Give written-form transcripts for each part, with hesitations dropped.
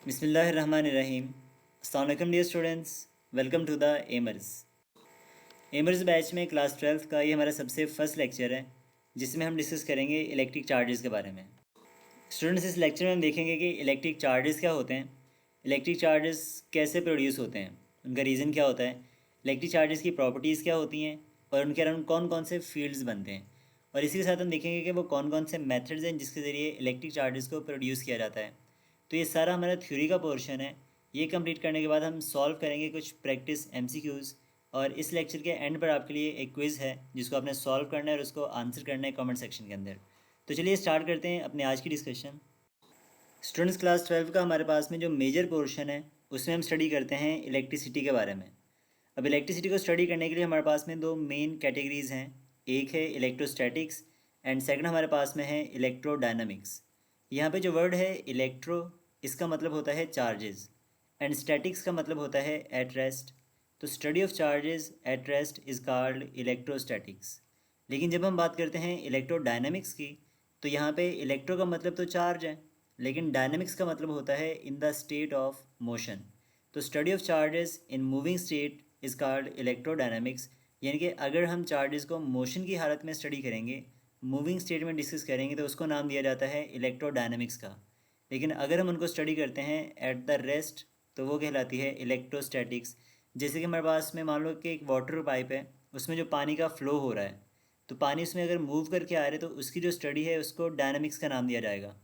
बिस्मिल्लाहिर्रहमानिर्रहीम। अस्सलाम वालेकुम dear students, welcome to the Aimers. Aimers batch में क्लास 12 का ये हमारा सबसे फर्स्ट लेक्चर है, जिसमें हम डिस्कस करेंगे इलेक्ट्रिक चार्जेस के बारे में। स्टूडेंट्स, इस लेक्चर में हम देखेंगे कि इलेक्ट्रिक चार्जेस क्या होते हैं, इलेक्ट्रिक चार्जेस कैसे प्रोड्यूस होते हैं, उनका रीज़न क्या होता है, इलेक्ट्रिक चार्जेस की प्रॉपर्टीज़ क्या होती हैं और उनके अराउंड कौन कौन से फील्ड्स बनते हैं। और इसी के साथ हम देखेंगे कि वो कौन कौन से मेथड्स हैं जिसके ज़रिए इलेक्ट्रिक चार्जेस को प्रोड्यूस किया जाता है। तो ये सारा हमारा थ्योरी का पोर्शन है। ये कंप्लीट करने के बाद हम सॉल्व करेंगे कुछ प्रैक्टिस एमसीक्यूज़, और इस लेक्चर के एंड पर आपके लिए एक क्विज़ है जिसको आपने सॉल्व करना है और उसको आंसर करना है कमेंट सेक्शन के अंदर। तो चलिए स्टार्ट करते हैं अपने आज की डिस्कशन। स्टूडेंट्स, क्लास 12 का हमारे पास में जो मेजर पोर्शन है उसमें हम स्टडी करते हैं इलेक्ट्रिसिटी के बारे में। अब इलेक्ट्रिसिटी को स्टडी करने के लिए हमारे पास में दो मेन कैटेगरीज़ हैं। एक है इलेक्ट्रोस्टैटिक्स एंड सेकंड हमारे पास में है इलेक्ट्रोडायनामिक्स। यहाँ पे जो वर्ड है इलेक्ट्रो, इसका मतलब होता है चार्जेस, एंड स्टैटिक्स का मतलब होता है एट रेस्ट। तो study of charges at rest is called electrostatics. लेकिन जब हम बात करते हैं इलेक्ट्रोडायनामिक्स की, तो यहाँ पे इलेक्ट्रो का मतलब तो चार्ज है, लेकिन डायनामिक्स का मतलब होता है in the state of motion. तो study of charges in moving state is called electrodynamics. यानी कि अगर हम चार्जेस को मोशन की हालत में स्टडी करेंगे, मूविंग स्टेट में डिस्कस करेंगे, तो उसको नाम दिया जाता है इलेक्ट्रोडायनामिक्स का। लेकिन अगर हम उनको स्टडी करते हैं एट द रेस्ट, तो वो कहलाती है इलेक्ट्रोस्टैटिक्स। जैसे कि हमारे पास में मान लो कि एक वाटर पाइप है, उसमें जो पानी का फ़्लो हो रहा है, तो पानी उसमें अगर मूव करके आ रहे हैं तो उसकी जो स्टडी है उसको डायनामिक्स का नाम दिया जाएगा।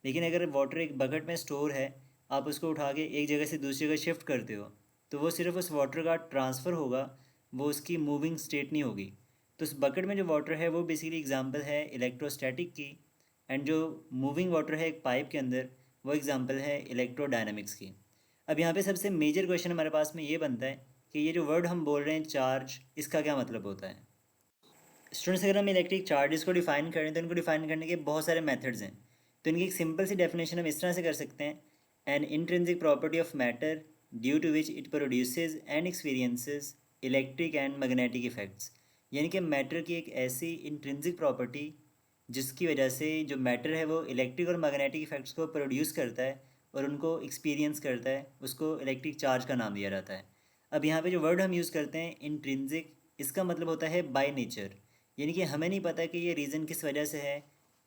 लेकिन अगर वाटर एक बकेट में स्टोर है, आप उसको उठा के एक जगह से दूसरी जगह शिफ्ट करते हो, तो वो सिर्फ उस वाटर का ट्रांसफ़र होगा, वो उसकी मूविंग स्टेट नहीं होगी। तो उस बकेट में जो वाटर है वो बेसिकली एग्जांपल है इलेक्ट्रोस्टैटिक की, एंड जो मूविंग वाटर है एक पाइप के अंदर, वो एग्जांपल है इलेक्ट्रोडायनामिक्स की। अब यहाँ पे सबसे मेजर क्वेश्चन हमारे पास में ये बनता है कि ये जो वर्ड हम बोल रहे हैं चार्ज, इसका क्या मतलब होता है। स्टूडेंट्स, अगर हम इलेक्ट्रिक चार्जेस को डिफाइन करें तो इनको डिफाइन करने के बहुत सारे मेथड्स हैं। तो इनकी एक सिंपल सी डेफिनेशन हम इस तरह से कर सकते हैं: an intrinsic property of matter due to which it produces and experiences electric and magnetic effects. यानी कि मैटर की एक ऐसी इंट्रिंसिक प्रॉपर्टी जिसकी वजह से जो मैटर है वो इलेक्ट्रिक और मैग्नेटिक इफेक्ट्स को प्रोड्यूस करता है और उनको एक्सपीरियंस करता है, उसको इलेक्ट्रिक चार्ज का नाम दिया जाता है। अब यहाँ पे जो वर्ड हम यूज़ करते हैं इंट्रिंसिक, इसका मतलब होता है बाय नेचर। यानी कि हमें नहीं पता कि ये रीज़न किस वजह से है,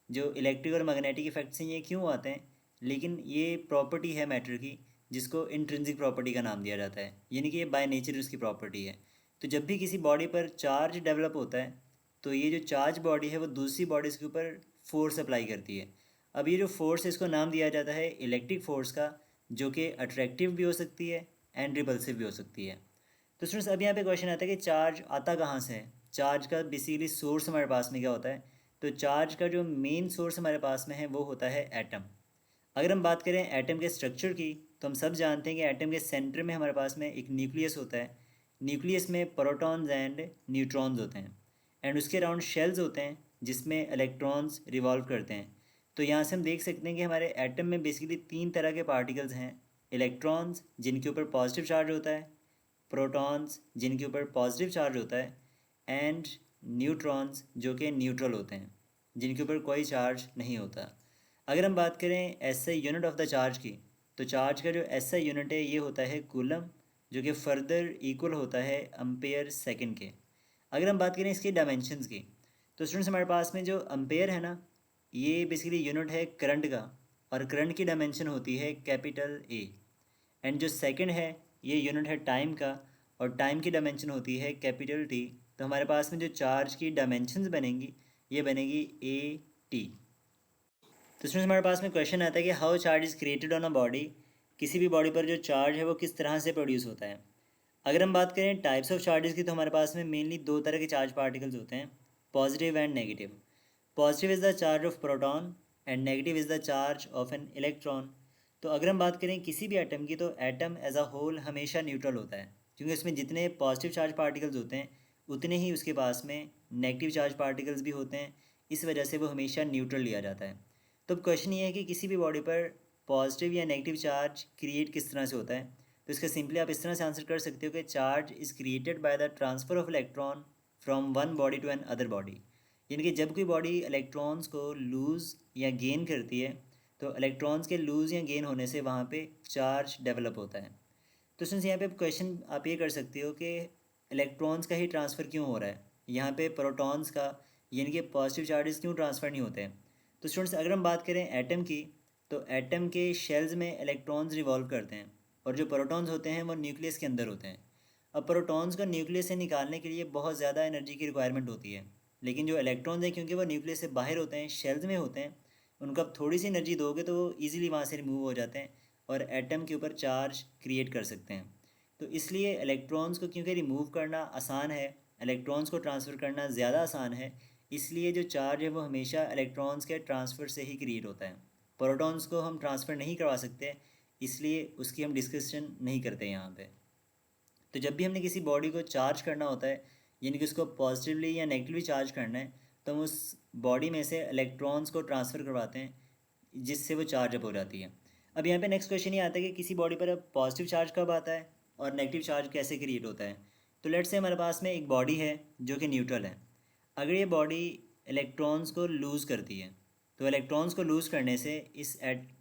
जो इलेक्ट्रिक और मैग्नेटिक इफेक्ट्स हैं ये क्यों आते हैं, लेकिन ये प्रॉपर्टी है मैटर की जिसको इंट्रिंसिक प्रॉपर्टी का नाम दिया जाता है। यानी कि ये बाय नेचर उसकी प्रॉपर्टी है। तो जब भी किसी बॉडी पर चार्ज डेवलप होता है, तो ये जो चार्ज बॉडी है वो दूसरी बॉडीज़ के ऊपर फोर्स अप्लाई करती है। अब ये जो फोर्स है इसको नाम दिया जाता है इलेक्ट्रिक फोर्स का, जो कि अट्रैक्टिव भी हो सकती है एंड रिपल्सिव भी हो सकती है। तो स्टूडेंट्स, अब यहाँ पे क्वेश्चन आता है कि चार्ज आता कहाँ से है। चार्ज का बेसिकली सोर्स हमारे पास में क्या होता है। तो चार्ज का जो मेन सोर्स हमारे पास में है वो होता है एटम। अगर हम बात करें एटम के स्ट्रक्चर की, तो हम सब जानते हैं कि एटम के सेंटर में हमारे पास में एक न्यूक्लियस होता है। न्यूक्लियस में प्रोटॉन्स एंड न्यूट्रॉन्स होते हैं, एंड उसके अराउंड शेल्स होते हैं जिसमें इलेक्ट्रॉन्स रिवॉल्व करते हैं। तो यहाँ से हम देख सकते हैं कि हमारे एटम में बेसिकली तीन तरह के पार्टिकल्स हैं: इलेक्ट्रॉन्स जिनके ऊपर पॉजिटिव चार्ज होता है, प्रोटॉन्स जिनके ऊपर पॉजिटिव चार्ज होता है, एंड न्यूट्रॉन्स जो कि न्यूट्रल होते हैं, जिनके ऊपर कोई चार्ज नहीं होता। अगर हम बात करें SI unit of the charge की, तो चार्ज का जो एसआई यूनिट है ये होता है कूलम, जो कि फर्दर इक्वल होता है अम्पेयर सेकंड के। अगर हम बात करें इसकी डायमेंशंस की, तो स्टूडेंट्स हमारे पास में जो अम्पेयर है ना, ये बेसिकली यूनिट है करंट का, और करंट की डायमेंशन होती है कैपिटल ए। एंड जो सेकंड है ये यूनिट है टाइम का, और टाइम की डायमेंशन होती है कैपिटल टी। तो हमारे पास में जो चार्ज की डायमेंशंस बनेंगी ये बनेगी ए टी। तो इसमें हमारे पास में क्वेश्चन आता है कि how charge is created on a body. किसी भी बॉडी पर जो चार्ज है वो किस तरह से प्रोड्यूस होता है। अगर हम बात करें टाइप्स ऑफ चार्जेस की, तो हमारे पास में मेनली दो तरह के चार्ज पार्टिकल्स होते हैं: positive and negative. Positive is the charge of proton and negative is the charge of an electron. तो अगर हम बात करें किसी भी एटम की, तो एटम एज अ होल हमेशा न्यूट्रल होता है, क्योंकि उसमें जितने पॉजिटिव चार्ज पार्टिकल्स होते हैं उतने ही उसके पास में नेगेटिव चार्ज पार्टिकल्स भी होते हैं। इस वजह से वो हमेशा न्यूट्रल लिया जाता है। तो अब क्वेश्चन ये है कि किसी भी बॉडी पर पॉजिटिव या नेगेटिव चार्ज क्रिएट किस तरह से होता है। तो इसका सिंपली आप इस तरह से आंसर कर सकते हो कि charge is created by the transfer of electron from one body to another body. यानी कि जब कोई बॉडी इलेक्ट्रॉन्स को लूज़ या गेन करती है, तो इलेक्ट्रॉन्स के लूज़ या गेन होने से वहाँ पे चार्ज डेवलप होता है। तो सिंस यहाँ पे क्वेश्चन आप ये कर सकते हो कि इलेक्ट्रॉन्स का ही ट्रांसफ़र क्यों हो रहा है, यहाँ पे प्रोटॉन्स का यानी कि पॉजिटिव चार्जेस क्यों ट्रांसफ़र नहीं होते हैं। तो स्टूडेंट्स अगर हम बात करें एटम की, तो एटम के शेल्स में इलेक्ट्रॉन्स रिवॉल्व करते हैं और जो प्रोटॉन्स होते हैं वो न्यूक्लियस के अंदर होते हैं। अब प्रोटॉन्स को न्यूक्लियस से निकालने के लिए बहुत ज़्यादा एनर्जी की रिक्वायरमेंट होती है, लेकिन जो इलेक्ट्रॉन्स हैं क्योंकि वो न्यूक्लियस से बाहर होते हैं, शेल्स में होते हैं, उनको आप थोड़ी सी एनर्जी दोगे तो वो ईजिली वहाँ से रिमूव हो जाते हैं और एटम के ऊपर चार्ज क्रिएट कर सकते हैं। तो इसलिए इलेक्ट्रॉन्स को क्योंकि रिमूव करना आसान है, इलेक्ट्रॉन्स को ट्रांसफ़र करना ज़्यादा आसान है, इसलिए जो चार्ज है वो हमेशा इलेक्ट्रॉन्स के ट्रांसफ़र से ही क्रिएट होता है। प्रोटॉन्स को हम ट्रांसफ़र नहीं करवा सकते, इसलिए उसकी हम डिस्कशन नहीं करते यहाँ पे। तो जब भी हमने किसी बॉडी को चार्ज करना होता है, यानी कि उसको पॉजिटिवली या नेगेटिवली चार्ज करना है, तो हम उस बॉडी में से इलेक्ट्रॉन्स को ट्रांसफ़र करवाते हैं, जिससे वो चार्ज अप हो जाती है। अब यहाँ पे नेक्स्ट क्वेश्चन ये आता है कि किसी बॉडी पर अब पॉजिटिव चार्ज कब आता है और नेगेटिव चार्ज कैसे क्रिएट होता है। तो लेट्स से हमारे पास में एक बॉडी है जो कि न्यूट्रल है। अगर ये बॉडी इलेक्ट्रॉन्स को लूज़ करती है, तो इलेक्ट्रॉन्स को लूज़ करने से इस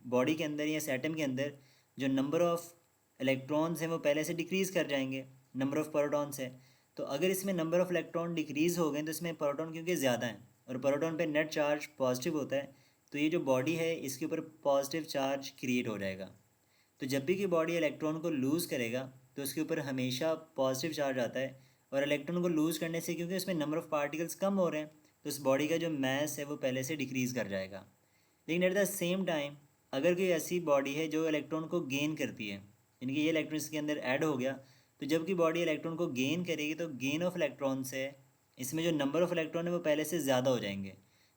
बॉडी के अंदर या इस एटम के अंदर जो नंबर ऑफ़ इलेक्ट्रॉन्स हैं वो पहले से डिक्रीज़ कर जाएंगे, नंबर ऑफ़ प्रोटॉन्स है। तो अगर इसमें नंबर ऑफ़ इलेक्ट्रॉन डिक्रीज़ हो गए तो इसमें प्रोटॉन क्योंकि ज़्यादा हैं और प्रोटॉन पे नेट चार्ज पॉजिटिव होता है, तो ये जो बॉडी है इसके ऊपर पॉजिटिव चार्ज क्रिएट हो जाएगा। तो जब भी कोई बॉडी इलेक्ट्रॉन को लूज़ करेगा तो उसके ऊपर हमेशा पॉजिटिव चार्ज आता है, और इलेक्ट्रॉन को लूज़ करने से क्योंकि उसमें नंबर ऑफ़ पार्टिकल्स कम हो रहे हैं, तो उस बॉडी का जो मैस है वो पहले से डिक्रीज़ कर जाएगा। लेकिन एट द सेम टाइम अगर कोई ऐसी बॉडी है जो इलेक्ट्रॉन को गेन करती है, यानी कि ये इलेक्ट्रॉन इसके अंदर ऐड हो गया, तो जब की बॉडी इलेक्ट्रॉन को गेन करेगी तो गेन ऑफ इलेक्ट्रॉन से इसमें जो नंबर ऑफ़ इलेक्ट्रॉन है वो पहले से ज़्यादा हो जाएंगे।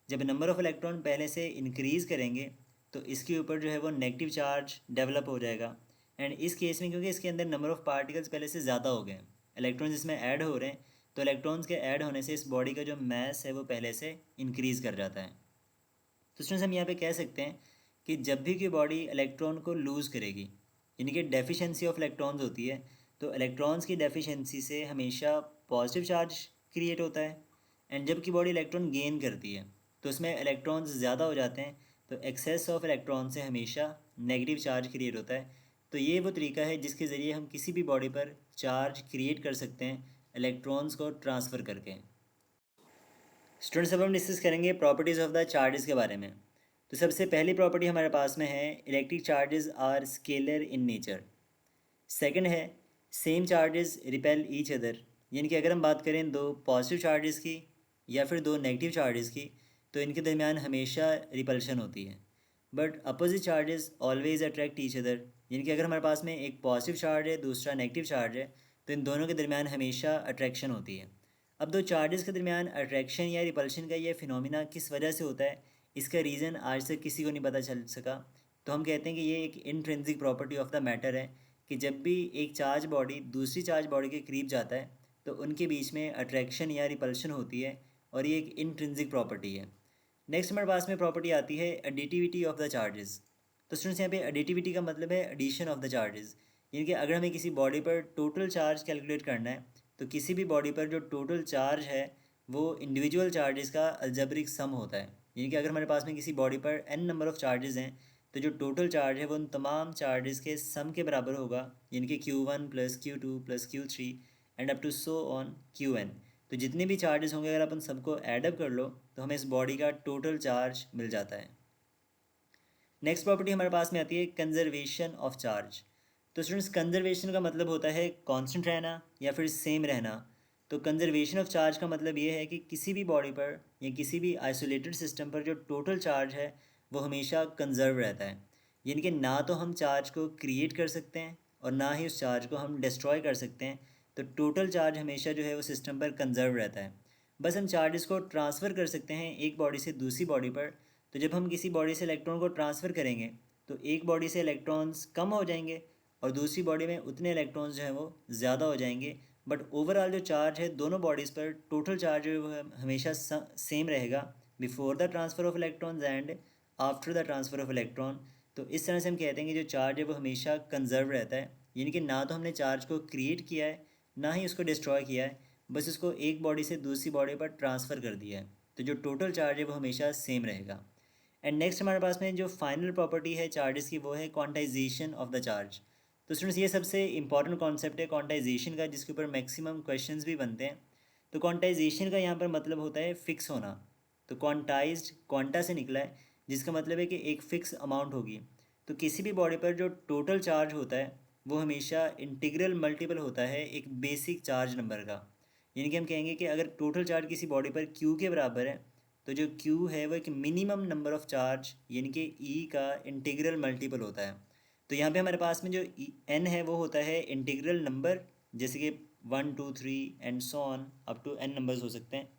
जब नंबर ऑफ़ इलेक्ट्रॉन पहले से इंक्रीज़ करेंगे तो इसके ऊपर जो है वो नेगेटिव चार्ज डेवलप हो जाएगा। एंड इस केस में क्योंकि इसके अंदर नंबर ऑफ़ पार्टिकल्स पहले से ज़्यादा हो गए हैं, इलेक्ट्रॉन्स इसमें ऐड हो रहे हैं, तो इलेक्ट्रॉन्स के ऐड होने से इस बॉडी का जो मैस है वो पहले से इंक्रीज़ कर जाता है। तो स्टूडेंट्स हम यहाँ पे कह सकते हैं कि जब भी कोई बॉडी इलेक्ट्रॉन को लूज़ करेगी, यानी कि डेफिशिएंसी ऑफ इलेक्ट्रॉन्स होती है, तो इलेक्ट्रॉन्स की डेफिशिएंसी से हमेशा पॉजिटिव चार्ज क्रिएट होता है। एंड जब की बॉडी इलेक्ट्रॉन गेन करती है तो उसमें इलेक्ट्रॉन्स ज़्यादा हो जाते हैं, तो एक्सेस ऑफ इलेक्ट्रॉन से हमेशा नेगेटिव चार्ज क्रिएट होता है। तो ये वो तरीका है जिसके ज़रिए हम किसी भी बॉडी पर चार्ज क्रिएट कर सकते हैं इलेक्ट्रॉन्स को ट्रांसफ़र करके। स्टूडेंट्स अब हम डिस्कस करेंगे प्रॉपर्टीज़ ऑफ द चार्जेस के बारे में। तो सबसे पहली प्रॉपर्टी हमारे पास में है electric charges are scalar in nature. Second है same charges repel each other, यानी कि अगर हम बात करें दो पॉजिटिव चार्जेस की या फिर दो नेगेटिव चार्जेस की, तो इनके दरमियान हमेशा रिपल्शन होती है। But opposite charges always attract each other, यानी कि अगर हमारे पास में एक पॉजिटिव चार्ज है दूसरा नेगेटिव चार्ज है, तो इन दोनों के दरमियान हमेशा अट्रैक्शन होती है। अब दो चार्जेस के दरमियान अट्रैक्शन या रिपल्शन का ये फिनोमिना किस वजह से होता है, इसका रीज़न आज तक किसी को नहीं पता चल सका। तो हम कहते हैं कि ये एक intrinsic property of the matter है कि जब भी एक चार्ज बॉडी दूसरी चार्ज बॉडी के करीब जाता है तो उनके बीच में अट्रैक्शन या रिपल्शन होती है, और ये एक इंट्रिंसिक प्रॉपर्टी है। नेक्स्ट हमारे पास में प्रॉपर्टी आती है एडिटिविटी ऑफ द चार्जेस। तो स्टूडेंट्स यहाँ पे एडिटिविटी का मतलब है एडिशन ऑफ द चार्जेस, यानी कि अगर हमें किसी बॉडी पर टोटल चार्ज कैलकुलेट करना है, तो किसी भी बॉडी पर जो टोटल चार्ज है वो इंडिविजुअल चार्जेस का अलजेब्रिक सम होता है। यानी कि अगर हमारे पास में किसी बॉडी पर n नंबर ऑफ़ चार्जेस हैं, तो जो टोटल चार्ज है वो उन तमाम चार्जेस के सम के बराबर होगा, यानी कि Q1 + Q2 + Q3 and up to so on Qn। तो जितने भी चार्जेस होंगे अगर अपन सबको ऐडअप कर लो तो हमें इस बॉडी का टोटल चार्ज मिल जाता है। नेक्स्ट प्रॉपर्टी हमारे पास में आती है कंजर्वेशन ऑफ चार्ज। तो स्टूडेंट्स कंजर्वेशन का मतलब होता है कांस्टेंट रहना या फिर सेम रहना। तो कंजर्वेशन ऑफ चार्ज का मतलब ये है कि किसी भी बॉडी पर या किसी भी आइसोलेटेड सिस्टम पर जो टोटल चार्ज है वो हमेशा कंजर्व रहता है, यानी कि ना तो हम चार्ज को क्रिएट कर सकते हैं और ना ही उस चार्ज को हम डिस्ट्रॉय कर सकते हैं। तो टोटल चार्ज हमेशा जो है वो सिस्टम पर कंजर्व रहता है। बस हम चार्जेस को ट्रांसफ़र कर सकते हैं एक बॉडी से दूसरी बॉडी पर। तो जब हम किसी बॉडी से इलेक्ट्रॉन को ट्रांसफ़र करेंगे तो एक बॉडी से इलेक्ट्रॉन्स कम हो जाएंगे और दूसरी बॉडी में उतने इलेक्ट्रॉन्स जो हैं वो ज़्यादा हो जाएंगे। बट ओवरऑल जो चार्ज है दोनों बॉडीज़ पर टोटल चार्ज जो है वो हमेशा सेम रहेगा before the transfer of electrons and after the transfer of electron. तो इस तरह से हम कहते हैं कि जो चार्ज है वो हमेशा कंजर्व रहता है, यानी कि ना तो हमने चार्ज को क्रिएट किया है ना ही उसको डिस्ट्रॉय किया है, बस उसको एक बॉडी से दूसरी बॉडी पर ट्रांसफ़र कर दिया है। तो जो टोटल चार्ज है वो हमेशा सेम रहेगा। एंड नेक्स्ट हमारे पास में जो फाइनल प्रॉपर्टी है चार्जेस की वो है क्वांटाइजेशन ऑफ द चार्ज। तो स्टूडेंट्स ये सबसे इंपॉर्टेंट कॉन्सेप्ट है क्वांटाइजेशन का, जिसके ऊपर मैक्सिमम क्वेश्चंस भी बनते हैं। तो क्वांटाइजेशन का यहाँ पर मतलब होता है फिक्स होना। तो क्वांटाइज्ड क्वांटा से निकला है, जिसका मतलब है कि एक फ़िक्स अमाउंट होगी। तो किसी भी बॉडी पर जो टोटल चार्ज होता है वो हमेशा इंटीग्रल मल्टीपल होता है एक बेसिक चार्ज नंबर का। यानी कि हम कहेंगे कि अगर टोटल चार्ज किसी बॉडी पर क्यू के बराबर है तो जो क्यू है वो एक मिनिमम नंबर ऑफ़ चार्ज यानी कि ई का इंटीग्रल मल्टीपल होता है। तो यहाँ पे हमारे पास में जो एन है वो होता है इंटीग्रल नंबर, जैसे कि 1 2 3 and so on up to n numbers हो सकते हैं।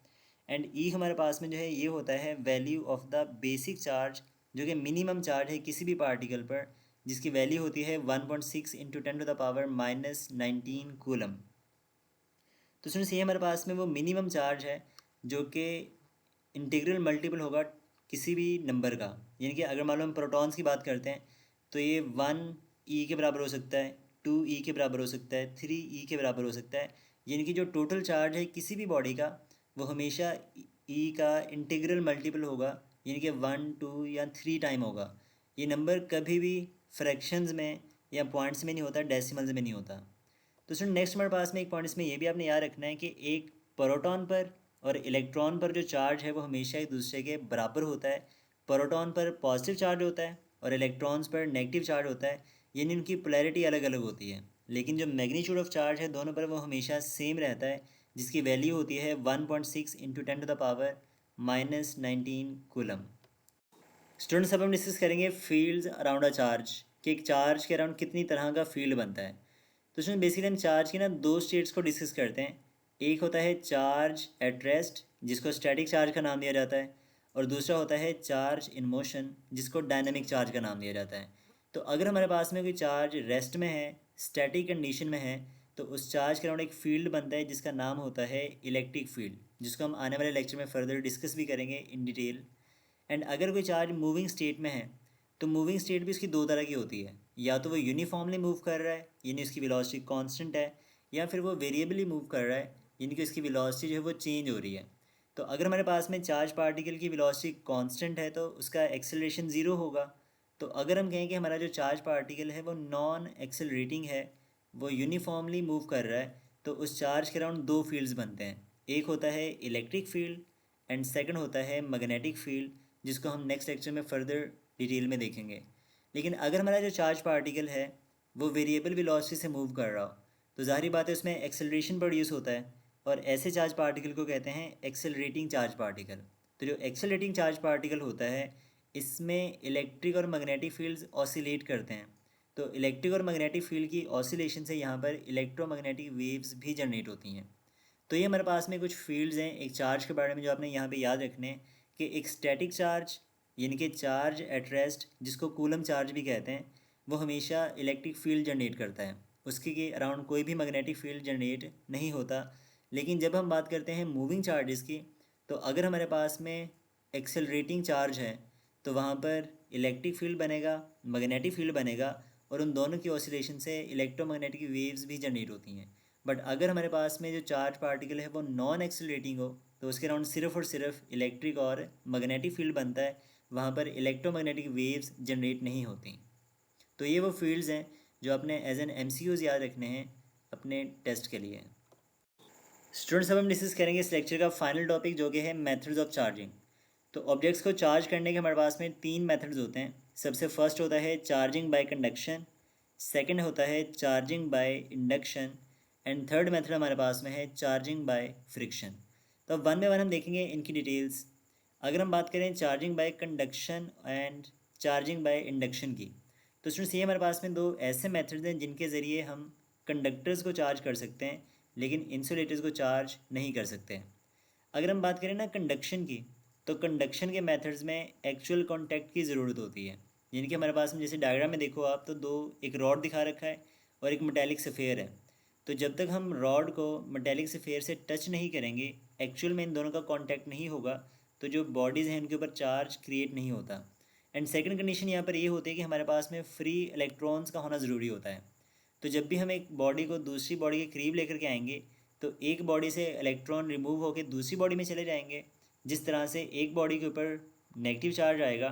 एंड ई हमारे पास में जो है ये होता है value of the basic charge, जो कि मिनिमम चार्ज है किसी भी पार्टिकल पर, जिसकी वैल्यू होती है 1.6 इंटू 10⁻⁻19 कूलम। तो सुनिए ये हमारे पास में वो मिनिमम चार्ज है जो कि इंटीग्रल मल्टीपल होगा किसी भी नंबर का। यानी कि अगर मान लो हम प्रोटॉन्स की बात करते हैं तो ये 1 ई के बराबर हो सकता है, 2 ई के बराबर हो सकता है, 3 ई के बराबर हो सकता है। यानी कि जो टोटल चार्ज है किसी भी बॉडी का वो हमेशा ई का इंटीग्रल मल्टीपल होगा, यानी कि 1 2 या 3 टाइम होगा। ये नंबर कभी भी फ्रैक्शंस में या पॉइंट्स में नहीं होता, डेसिमल्स में नहीं होता। तो स्टूडेंट नेक्स्ट हमारे पास में एक पॉइंट इसमें ये भी आपने याद रखना है कि एक प्रोटॉन पर और इलेक्ट्रॉन पर जो चार्ज है वो हमेशा एक दूसरे के बराबर होता है। प्रोटॉन पर पॉजिटिव चार्ज होता है और इलेक्ट्रॉन्स पर नेगेटिव चार्ज होता है, यानी उनकी पोलैरिटी अलग अलग होती है। लेकिन जो मैग्नीट्यूड ऑफ चार्ज है दोनों पर वो हमेशा सेम रहता है, जिसकी वैल्यू होती है 1.6 इंटू 10⁻⁻19 कूलम। स्टूडेंट्स अब हम डिस्कस करेंगे फील्ड्स अराउंड अ चार्ज, कि एक चार्ज के अराउंड कितनी तरह का फील्ड बनता है। तो इसमें बेसिकली हम चार्ज की ना दो स्टेट्स को डिस्कस करते हैं। एक होता है चार्ज एट रेस्ट, जिसको स्टैटिक चार्ज का नाम दिया जाता है, और दूसरा होता है चार्ज इन मोशन, जिसको डायनेमिक चार्ज का नाम दिया जाता है। तो अगर हमारे पास में कोई चार्ज रेस्ट में है, स्टैटिक कंडीशन में है, तो उस चार्ज के अराउंड एक फील्ड बनता है जिसका नाम होता है इलेक्ट्रिक फील्ड, जिसको हम आने वाले लेक्चर में फर्दर डिस्कस भी करेंगे इन डिटेल। एंड अगर कोई चार्ज मूविंग स्टेट में है तो मूविंग स्टेट भी इसकी दो तरह की होती है, या तो वो यूनिफॉर्मली मूव कर रहा है यानी उसकी वेलोसिटी कांस्टेंट है, या फिर वो वेरिएबली मूव कर रहा है यानी कि उसकी वेलोसिटी जो है वो चेंज हो रही है। तो अगर हमारे पास में चार्ज पार्टिकल की वेलोसिटी कांस्टेंट है तो उसका एक्सेलरेशन ज़ीरो होगा। तो अगर हम कहें कि हमारा जो चार्ज पार्टिकल है वो नॉन एक्सेलरेटिंग है, वो यूनिफॉर्मली मूव कर रहा है, तो उस चार्ज के अराउंड दो फील्ड्स बनते हैं। एक होता है इलेक्ट्रिक फील्ड एंड सेकंड होता है मैग्नेटिक फील्ड, जिसको हम नेक्स्ट लेक्चर में फर्दर डिटेल में देखेंगे। लेकिन अगर हमारा जो चार्ज पार्टिकल है वो वेरिएबल वेलोसिटी से मूव कर रहा हो तो ज़ाहिर बात है उसमें एक्सेलरेशन प्रोड्यूस होता है, और ऐसे चार्ज पार्टिकल को कहते हैं एक्सेलरेटिंग चार्ज पार्टिकल। तो जो एक्सेलरेटिंग चार्ज पार्टिकल होता है इसमें इलेक्ट्रिक और मैग्नेटिक फील्ड्स ऑसिलेट करते हैं। तो इलेक्ट्रिक और मैग्नेटिक फील्ड की ऑसिलेशन से यहाँ पर इलेक्ट्रोमैग्नेटिक वेव्स भी जनरेट होती हैं। तो ये हमारे पास में कुछ फील्ड्स हैं एक चार्ज के बारे में जो आपने यहाँ पे याद रखने हैं, कि एक स्टैटिक चार्ज यानी कि चार्ज एट रेस्ट, जिसको कूलम चार्ज भी कहते हैं, वो हमेशा इलेक्ट्रिक फील्ड जनरेट करता है, उसके के अराउंड कोई भी मैग्नेटिक फील्ड जनरेट नहीं होता। लेकिन जब हम बात करते हैं मूविंग चार्जेस की, तो अगर हमारे पास में एक्सेलरेटिंग चार्ज है तो वहाँ पर इलेक्ट्रिक फील्ड बनेगा, मैग्नेटिक फील्ड बनेगा, और उन दोनों की ऑसिलेशन से इलेक्ट्रोमैग्नेटिक वेव्स भी जनरेट होती हैं। बट अगर हमारे पास में जो चार्ज पार्टिकल है वो नॉन एक्सेलरेटिंग हो तो उसके अराउंड सिर्फ और सिर्फ इलेक्ट्रिक और मैग्नेटिक फील्ड बनता है, वहाँ पर इलेक्ट्रोमैग्नेटिक वेव्स जनरेट नहीं होती। तो ये वो फील्ड्स हैं जो आपने एज एन एमसीक्यूज़ याद रखने हैं अपने टेस्ट के लिए। स्टूडेंट्स अब हम डिस्कस करेंगे इस लेक्चर का फाइनल टॉपिक जो कि है मेथड्स ऑफ चार्जिंग। तो ऑब्जेक्ट्स को चार्ज करने के हमारे पास में तीन मेथड्स होते हैं। सबसे फर्स्ट होता है चार्जिंग बाय कंडक्शन, सेकंड होता है charging by induction, and third method हमारे पास में है चार्जिंग बाय फ्रिक्शन। तो अब वन बाय वन हम देखेंगे इनकी डिटेल्स। अगर हम बात करें charging by conduction and charging by induction की, तो स्टूडेंट्स ये हमारे पास में दो ऐसे मेथड्स हैं जिनके ज़रिए हम कंडक्टर्स को चार्ज कर सकते हैं लेकिन इंसुलेटर्स को चार्ज नहीं कर सकते। अगर हम बात करें ना कंडक्शन की, तो कंडक्शन के मेथड्स में एक्चुअल कांटेक्ट की ज़रूरत होती है। यानी कि हमारे पास में जैसे डायग्राम में देखो आप, तो दो एक रॉड दिखा रखा है और एक मेटेलिक सफ़ेयर है। तो जब तक हम रॉड को मेटेलिक सफ़ेयर से टच नहीं करेंगे, एक्चुअल में इन दोनों का कांटेक्ट नहीं होगा, तो जो बॉडीज़ हैं उनके ऊपर चार्ज क्रिएट नहीं होता। एंड सेकंड कंडीशन यहाँ पर ये होती है कि हमारे पास में फ्री इलेक्ट्रॉन्स का होना ज़रूरी होता है। तो जब भी हम एक बॉडी को दूसरी बॉडी के करीब लेकर के आएंगे तो एक बॉडी से इलेक्ट्रॉन रिमूव होकर दूसरी बॉडी में चले जाएंगे। जिस तरह से एक बॉडी के ऊपर नेगेटिव चार्ज आएगा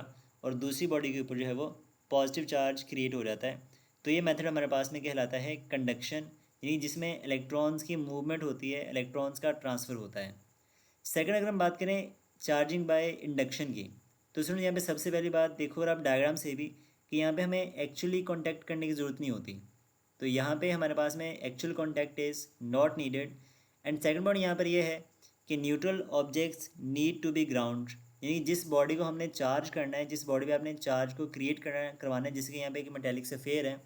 और दूसरी बॉडी के ऊपर जो है वो पॉजिटिव चार्ज क्रिएट हो जाता है। तो ये मेथड हमारे पास में कहलाता है कंडक्शन, यानी जिसमें इलेक्ट्रॉन्स की मूवमेंट होती है, इलेक्ट्रॉन्स का ट्रांसफ़र होता है। सेकंड अगर हम बात करें चार्जिंग बाय इंडक्शन की, तो सुनो यहाँ पे सबसे पहली बात देखो अगर आप डायग्राम से भी कि यहाँ पे हमें एक्चुअली कांटेक्ट करने की ज़रूरत नहीं होती। तो यहाँ पे हमारे पास में actual contact is not needed. And second point यहाँ पर ये है कि neutral objects need to be ground, यानी जिस बॉडी को हमने चार्ज करना है, जिस बॉडी पे आपने चार्ज को क्रिएट करवाना है, जैसे कि यहाँ पे एक मेटेलिक सफ़ेयर है,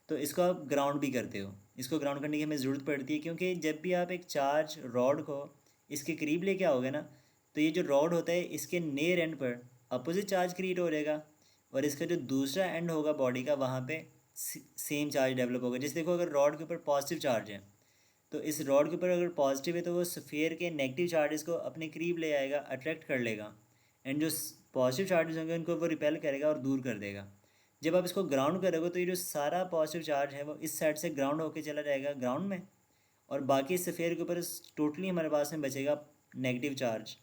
तो इसको आप ग्राउंड भी करते हो। इसको ग्राउंड करने की हमें ज़रूरत पड़ती है क्योंकि जब भी आप एक चार्ज रॉड को इसके करीब लेके आओगे ना, तो ये जो रॉड होता है इसके नेयर एंड पर अपोजिट चार्ज क्रिएट हो जाएगा और इसका जो दूसरा एंड होगा बॉडी का वहाँ पे सेम चार्ज डेवलप होगा। जैसे देखो अगर रॉड के ऊपर पॉजिटिव चार्ज है, तो इस रॉड के ऊपर अगर पॉजिटिव है तो वो स्फीयर के नेगेटिव चार्जेस को अपने करीब ले आएगा, अट्रैक्ट कर लेगा, एंड जो पॉजिटिव चार्जेस होंगे उनको वो रिपेल करेगा और दूर कर देगा। जब आप इसको ग्राउंड करोगे तो ये जो सारा पॉजिटिव चार्ज है वो इस साइड से ग्राउंड होकर चला जाएगा ग्राउंड में, और बाकी स्फीयर के ऊपर टोटली हमारे पास में बचेगा नेगेटिव चार्ज।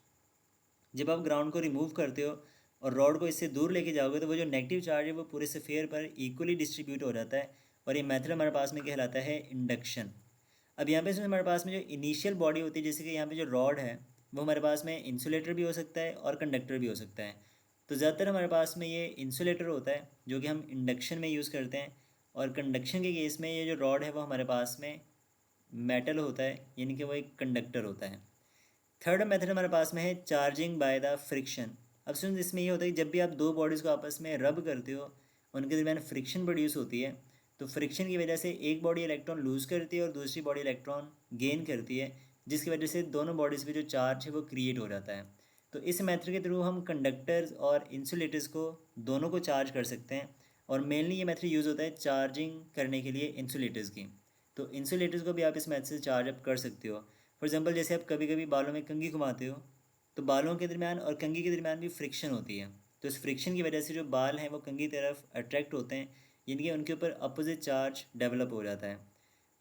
जब आप ग्राउंड को रिमूव करते हो और रॉड को इससे दूर लेके जाओगे तो वो जो नेगेटिव चार्ज है वो पूरे स्फीयर पर इक्वली डिस्ट्रीब्यूट हो जाता है, और ये मेथड हमारे पास में कहलाता है इंडक्शन। अब यहाँ पे इसमें हमारे पास में जो इनिशियल बॉडी होती है, जैसे कि यहाँ पे जो रॉड है वो हमारे पास में इंसुलेटर भी हो सकता है और कंडक्टर भी हो सकता है। तो ज़्यादातर हमारे पास में ये इंसुलेटर होता है जो कि हम इंडक्शन में यूज़ करते हैं, और कंडक्शन के केस में ये जो रॉड है वो हमारे पास में मेटल होता है, यानी कि वो एक कंडक्टर होता है। थर्ड मेथड हमारे पास में है चार्जिंग बाय द फ्रिक्शन। अब सुन, इसमें ये होता है कि जब भी आप दो बॉडीज़ को आपस में रब करते हो उनके दरमियान फ्रिक्शन प्रोड्यूस होती है, तो फ्रिक्शन की वजह से एक बॉडी इलेक्ट्रॉन लूज़ करती है और दूसरी बॉडी इलेक्ट्रॉन गेन करती है, जिसकी वजह से दोनों बॉडीज़ पे जो चार्ज है वो क्रिएट हो जाता है। तो इस मेथड के थ्रू हम कंडक्टर्स और इंसुलेटर्स को दोनों को चार्ज कर सकते हैं, और मेनली ये मेथड यूज़ होता है चार्जिंग करने के लिए इंसुलेटर्स की। तो इंसुलेटर्स को भी आप इस मेथड से चार्ज अप कर सकते हो। फॉर एग्जांपल जैसे आप कभी कभी बालों में कंघी घुमाते हो, तो बालों के दरमियान और कंघी के दरमियान भी फ्रिक्शन होती है, तो इस फ्रिक्शन की वजह से जो बाल हैं वो कंघी तरफ अट्रैक्ट होते हैं, यानी कि उनके ऊपर अपोजिट चार्ज डेवलप हो जाता है।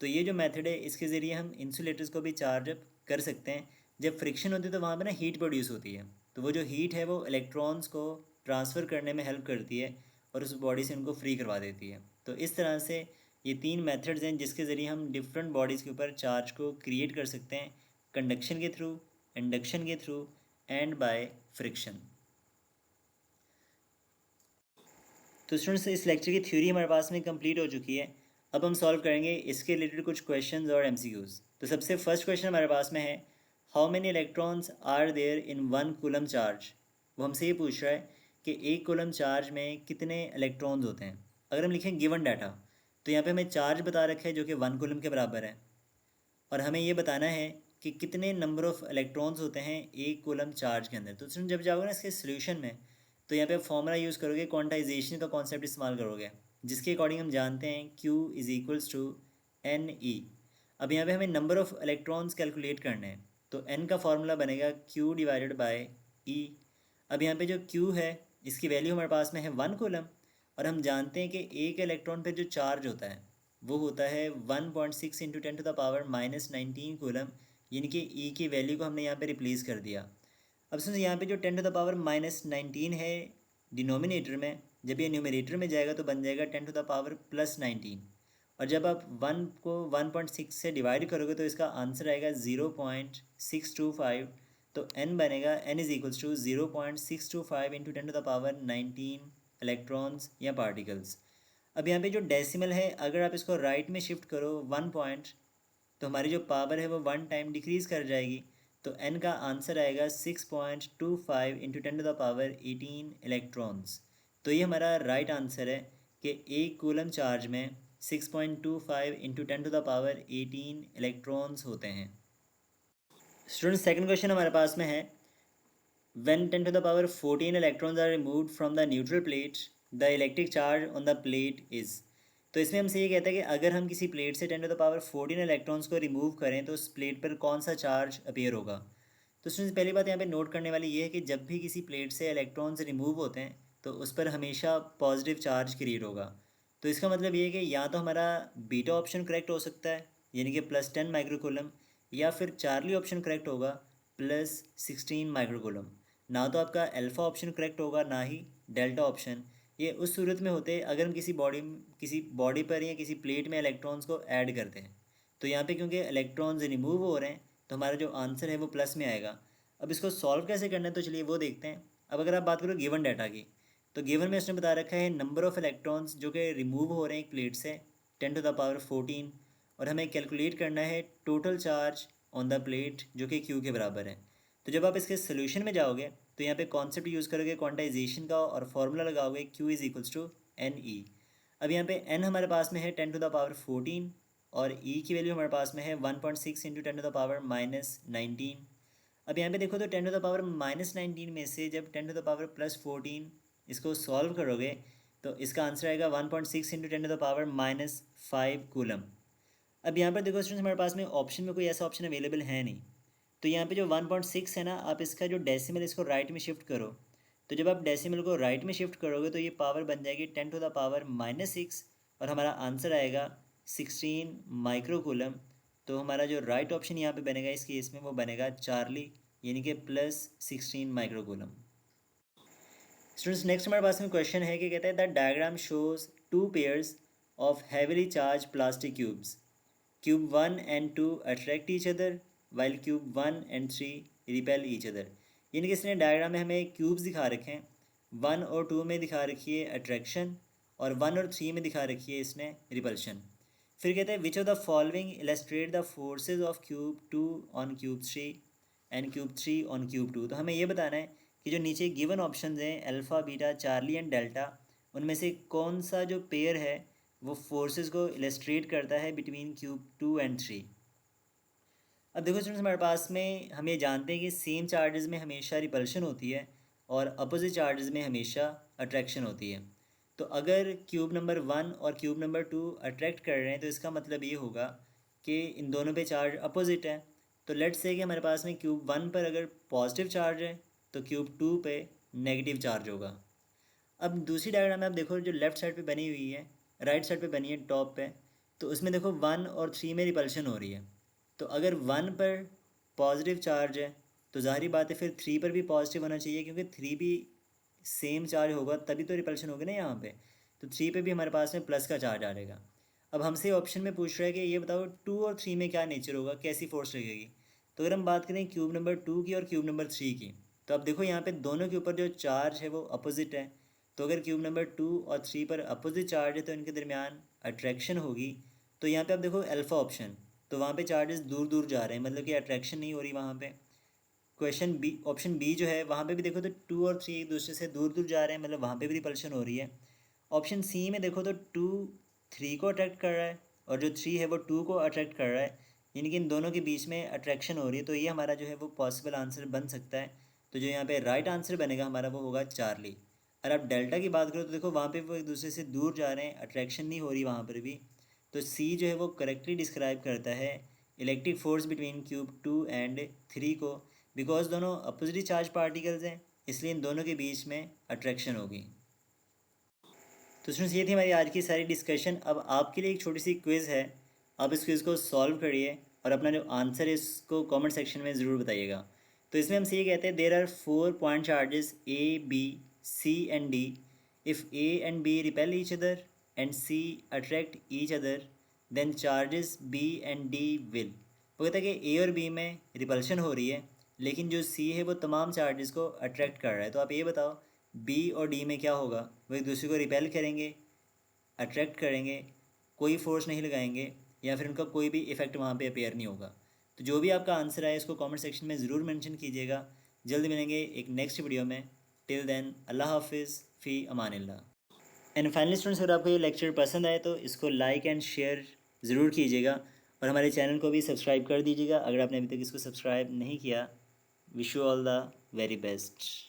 तो ये जो मेथड है इसके ज़रिए हम इंसुलेटर्स को भी चार्ज अप कर सकते हैं। जब फ्रिक्शन होती है तो वहाँ पर ना हीट प्रोड्यूस होती है, तो वो जो हीट है वो इलेक्ट्रॉन्स को ट्रांसफ़र करने में हेल्प करती है और उस बॉडी से उनको फ्री करवा देती है। तो इस तरह से ये तीन मेथड्स हैं जिसके ज़रिए हम डिफरेंट बॉडीज़ के ऊपर चार्ज को क्रिएट कर सकते हैं, कंडक्शन के थ्रू, इंडक्शन के थ्रू एंड बाय फ्रिक्शन। तो स्टूडेंट्स इस लेक्चर की थ्योरी हमारे पास में कंप्लीट हो चुकी है। अब हम सॉल्व करेंगे इसके रिलेटेड कुछ क्वेश्चंस और एमसीक्यूज़। तो सबसे फर्स्ट क्वेश्चन हमारे पास में है, how many electrons are there in 1 coulomb charge. वो हमसे ये पूछ रहा है कि एक कूलम चार्ज में कितने इलेक्ट्रॉन्स होते हैं। अगर हम लिखें गिवन डाटा, तो यहाँ पे हमें चार्ज बता रखा है जो कि 1 कूलम के बराबर है, और हमें ये बताना है कि कितने नंबर ऑफ़ इलेक्ट्रॉन्स होते हैं एक कूलम चार्ज के अंदर। तो सुन, जब जाओगे ना इसके सोल्यूशन में, तो यहाँ पे आप फॉर्मूला यूज़ करोगे, क्वांटाइजेशन का कॉन्सेप्ट इस्तेमाल करोगे, जिसके अकॉर्डिंग हम जानते हैं Q is equals to NE। अब यहाँ पे हमें नंबर ऑफ़ इलेक्ट्रॉन्स कैलकुलेट करने हैं, तो N का फार्मूला बनेगा Q डिवाइडेड बाय E। अब यहाँ पे जो Q है इसकी वैल्यू हमारे पास में है 1 कूलम, और हम जानते हैं कि एक इलेक्ट्रॉन पे जो चार्ज होता है वो होता है 1.6 इंटू 10⁻⁻19 कूलम, यानी कि ई की वैल्यू को हमने यहाँ पे रिप्लेस कर दिया। अब सुनिए यहाँ पे जो 10⁻⁻19 है डिनोमिनेटर में, जब ये न्यूमरेटर में जाएगा तो बन जाएगा 10⁻+19, और जब आप 1 को 1.6 से डिवाइड करोगे तो इसका आंसर आएगा 0.625। तो n बनेगा, n is equals to 0.625 into 10⁻19 electrons या पार्टिकल्स। अब यहाँ पे जो डेसिमल है अगर आप इसको राइट में शिफ्ट करो 1 पॉइंट, तो हमारी जो पावर है वो 1 टाइम डिक्रीज़ कर जाएगी, तो n का आंसर आएगा 6.25 इंटू 10⁻18 इलेक्ट्रॉन्स। तो ये हमारा राइट आंसर है कि एक कूलम चार्ज में 6.25 इंटू 10⁻18 इलेक्ट्रॉन्स होते हैं। स्टूडेंट सेकंड क्वेश्चन हमारे पास में है, when 10⁻14 electrons are removed from the neutral plate, the electric charge on the plate is। तो इसमें हमसे ये कहता है कि अगर हम किसी प्लेट से 10⁻14 इलेक्ट्रॉन्स को रिमूव करें तो उस प्लेट पर कौन सा चार्ज अपीयर होगा। तो स्टूडेंट्स पहली बात यहाँ पे नोट करने वाली ये है कि जब भी किसी प्लेट से इलेक्ट्रॉन्स रिमूव होते हैं तो उस पर हमेशा पॉजिटिव चार्ज क्रिएट होगा। तो इसका मतलब ये है कि या तो हमारा बीटा ऑप्शन करेक्ट हो सकता है, यानी कि +10 माइक्रोकूलम, या फिर चार्ली ऑप्शन करेक्ट होगा +16 माइक्रोकूलम। ना तो आपका अल्फ़ा ऑप्शन करेक्ट होगा ना ही डेल्टा ऑप्शन, ये उस सूरत में होते हैं अगर हम किसी बॉडी पर या किसी प्लेट में इलेक्ट्रॉन्स को ऐड करते हैं। तो यहाँ पे क्योंकि इलेक्ट्रॉन्स रिमूव हो रहे हैं तो हमारा जो आंसर है वो प्लस में आएगा। अब इसको सॉल्व कैसे करना है तो चलिए वो देखते हैं। अब अगर आप बात करो गिवन डाटा की, तो गिवन में उसने बता रखा है नंबर ऑफ़ इलेक्ट्रॉन्स जो कि रिमूव हो रहे हैं एक प्लेट से 10⁻14, और हमें कैलकुलेट करना है total charge on the plate जो कि Q के बराबर है। तो जब आप इसके सोल्यूशन में जाओगे तो यहाँ पे कॉन्सेप्ट यूज़ करोगे क्वांटाइजेशन का और फार्मूला लगाओगे Q is equals to NE। अब यहाँ पे n हमारे पास में है 10⁻14 और E की वैल्यू हमारे पास में है 1.6 इंटू 10⁻−19। अब यहाँ पे देखो तो 10⁻−19 में से जब 10⁻+14 इसको सॉल्व करोगे तो इसका आंसर आएगा 1.6 इंटू 10⁻−5 कूलम। अब यहाँ पर देखो स्टूडेंट्स हमारे पास में ऑप्शन में कोई ऐसा ऑप्शन अवेलेबल है नहीं, तो यहाँ पे जो 1.6 है ना, आप इसका जो डेसिमल इसको राइट में शिफ्ट करो। तो जब आप डेसिमल को राइट में शिफ्ट करोगे तो ये पावर बन जाएगी 10⁻⁻6 और हमारा आंसर आएगा 16 माइक्रोकूलम। तो हमारा जो राइट ऑप्शन यहाँ पे बनेगा इस केस में वो बनेगा चार्ली, यानी कि +16 माइक्रोकूलम। स्टूडेंट्स नेक्स्ट हमारे पास में क्वेश्चन है कि कहता है the diagram shows 2 pairs of heavily charge plastic cubes, cube 1 and 2 attract each other while cube 1 and 3 repel each other. यानी कि इसने डायग्राम में हमें क्यूब्स दिखा रखे हैं, 1 और 2 में दिखा रखी है अट्रैक्शन और 1 और 3 में दिखा रखी है इसने रिपल्शन। फिर कहते हैं which of the following illustrate the forces of cube 2 on cube 3 and cube 3 on cube 2। तो हमें ये बताना है कि जो नीचे गिवन ऑप्शन हैं alpha, beta, Charlie and delta, उनमें से कौन सा जो पेयर है वो फोर्सेस को इलस्ट्रेट करता है बिटवीन क्यूब 2 एंड 3। अब देखो स्टूडेंट्स हमारे पास में हम ये जानते हैं कि सेम चार्जेस में हमेशा रिपल्शन होती है और अपोजिट चार्जेस में हमेशा अट्रैक्शन होती है। तो अगर क्यूब नंबर 1 और क्यूब नंबर 2 अट्रैक्ट कर रहे हैं तो इसका मतलब ये होगा कि इन दोनों पे चार्ज अपोजिट है। तो लेट्स से कि हमारे पास में क्यूब 1 पर अगर पॉजिटिव चार्ज है तो क्यूब 2 पे नेगेटिव चार्ज होगा। अब दूसरी डायग्राम में आप देखो जो लेफ़्ट साइड पे बनी हुई है, राइट साइड पे बनी है टॉप पे, तो उसमें देखो 1 और 3 में रिपल्शन हो रही है। तो अगर 1 पर पॉजिटिव चार्ज है तो ज़ाहिर बात है फिर 3 पर भी पॉजिटिव होना चाहिए, क्योंकि 3 भी सेम चार्ज होगा तभी तो रिपल्शन होगी ना यहाँ पे। तो 3 पे भी हमारे पास में प्लस का चार्ज आ जाएगा। अब हमसे ऑप्शन में पूछ रहा है कि ये बताओ 2 और 3 में क्या नेचर होगा, कैसी फोर्स लगेगी। तो अगर हम बात करें क्यूब नंबर 2 की और क्यूब नंबर 3 की, तो अब देखो यहाँ पे दोनों के ऊपर जो चार्ज है वो अपोजिट है। तो अगर क्यूब नंबर 2 और 3 पर अपोजिट चार्ज है तो इनके दरमियान अट्रैक्शन होगी। तो यहाँ पे आप देखो अल्फ़ा ऑप्शन, तो वहाँ पे चार्जेस दूर दूर जा रहे हैं, मतलब कि अट्रैक्शन नहीं हो रही वहाँ पे। क्वेश्चन बी, ऑप्शन बी जो है वहाँ पे भी देखो तो 2 और 3 एक दूसरे से दूर दूर जा रहे हैं, मतलब वहाँ पे भी रिपल्शन हो रही है। ऑप्शन सी में देखो तो 2 3 को अट्रैक्ट कर रहा है और जो 3 है वो 2 को अट्रैक्ट कर रहा है, यानी कि इन दोनों के बीच में अट्रैक्शन हो रही है। तो ये हमारा जो है वो पॉसिबल आंसर बन सकता है। तो जो यहाँ पे राइट आंसर बनेगा हमारा वो होगा चार्ली। और अब डेल्टा की बात करो तो देखो वहाँ पे वो एक दूसरे से दूर जा रहे हैं, अट्रैक्शन नहीं हो रही वहाँ पर भी। तो सी जो है वो करेक्टली डिस्क्राइब करता है electric force between cube 2 and 3 को, बिकॉज दोनों अपोजिट चार्ज पार्टिकल्स हैं, इसलिए इन दोनों के बीच में अट्रैक्शन होगी। तो स्टूडेंट्स ये थी हमारी आज की सारी डिस्कशन। अब आपके लिए एक छोटी सी क्विज़ है, आप इस क्विज़ को सॉल्व करिए और अपना जो आंसर है इसको कमेंट सेक्शन में ज़रूर बताइएगा। तो इसमें हमसे ये कहते हैं there are 4 point charges A, B, C and D। If A and B repel each other and C attract each other then charges B and D will. वो कहता है कि A और B में रिपल्शन हो रही है लेकिन जो C है वो तमाम चार्जेस को अट्रैक्ट कर रहा है। तो आप ये बताओ B और D में क्या होगा, वो एक दूसरे को रिपेल करेंगे, अट्रैक्ट करेंगे, कोई फोर्स नहीं लगाएंगे, या फिर उनका कोई भी इफ़ेक्ट वहाँ पे अपेयर नहीं होगा। तो जो भी आपका आंसर आए इसको कमेंट सेक्शन में ज़रूर मेंशन कीजिएगा। जल्द मिलेंगे एक नेक्स्ट वीडियो में। टिल देन अल्लाह हाफिज़, फ़ी अमानिल्लाह। एंड फाइनली स्टूडेंट्स अगर आपको ये लेक्चर पसंद आए तो इसको लाइक एंड शेयर ज़रूर कीजिएगा और हमारे चैनल को भी सब्सक्राइब कर दीजिएगा अगर आपने अभी तक इसको सब्सक्राइब नहीं किया। Wish you all the very best.